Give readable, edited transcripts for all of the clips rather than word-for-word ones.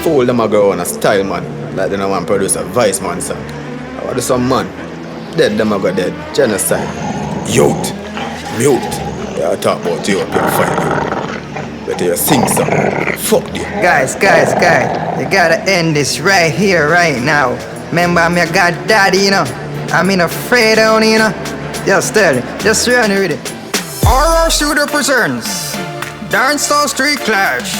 fool them a go on a style, man. Like they don't want to produce a vice man song. I want some man. Dead them a go dead. Genocide. Youth. Mute. Yeah, I talk about you up here fight. Better you sing some. Fuck you. Guys, you gotta end this right here, right now. Remember, I'm your goddaddy, you know. I'm in afraid only, you know. Just tell it. Just run with it. Horror Shooter presents Dancehall Street Clash.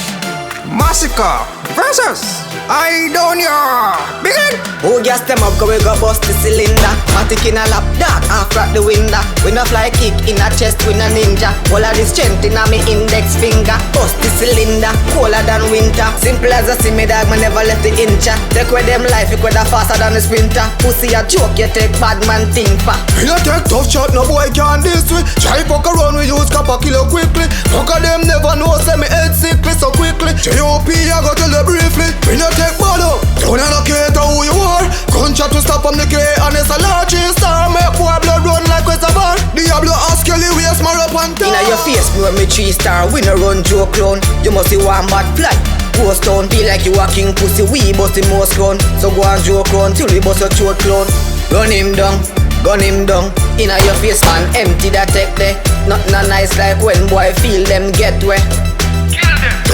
Masicka versus Aidonia. Begin! Who gas them up, go we go bust the cylinder. Matic in a lap, dark, half crack the window. We no fly kick in a chest, we no ninja. All of the strength in a me index finger. Bust the cylinder, colder than winter. Simple as a see me dog, me never left the incha. Take with them life, you coulda faster than the sprinter. Pussy a joke, you take bad man thing for. We no take tough shot, no boy can't this way. Try fuck around, we use copper killer quickly. Fuck of them never know, say me head sickly so quickly. J.O.P. I go tell you briefly. We no take bother, don't allocate who you are. Gunshot to stop from the K and it's a large star. Make boy blood run like what's a bar. Diablo ask Kelly, we a smile up and down. Inna your face, me when me 3-star. We no run joke clown. You must see one bad fly. Ghost town, feel like you a king pussy. We bust the most clown. So go and joke clown till we bust your throat clown. Run him down, gun him down. Inna your face, man, empty that tech there. Nothing a nice like when boy feel them get wet.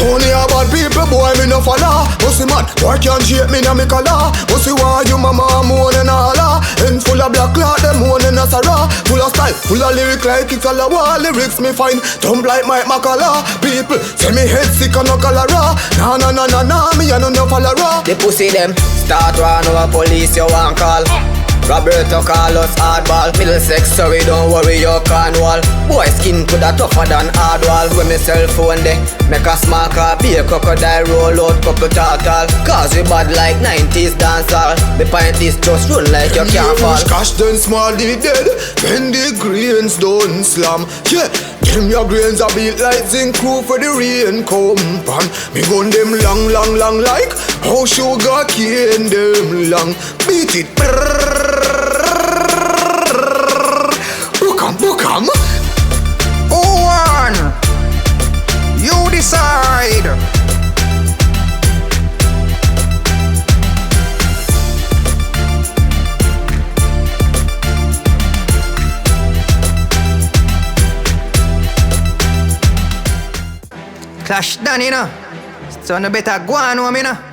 Only about people, boy, me no follow. Pussy man, boy can't shape me na me color. Pussy why you mama moaning all and full of black cloth, them moaning a sarah. Full of style, full of lyric like it's all a wall. Lyrics me fine, thump like Mike Macala. People say me head sick and no cholera. Nah, me a no follower. The pussy them start run over police, you want call. Roberto Carlos hardball. Middlesex, sorry, don't worry, your carnival. Boy skin coulda tougher than hardwall. When me cell phone de make a small car, be a crocodile, roll out couple turtle. Cause we bad like 90s dancehall. The pint is just run like you can't fall. Cash then small the dead, when the grains don't slam. Yeah, them your grains a beat like zinc crew for the rain come pan. Me gun them long like how sugar cane them long. Beat it. Bookam. Who won? You decide. Clash done, you know. So no better go on, you know.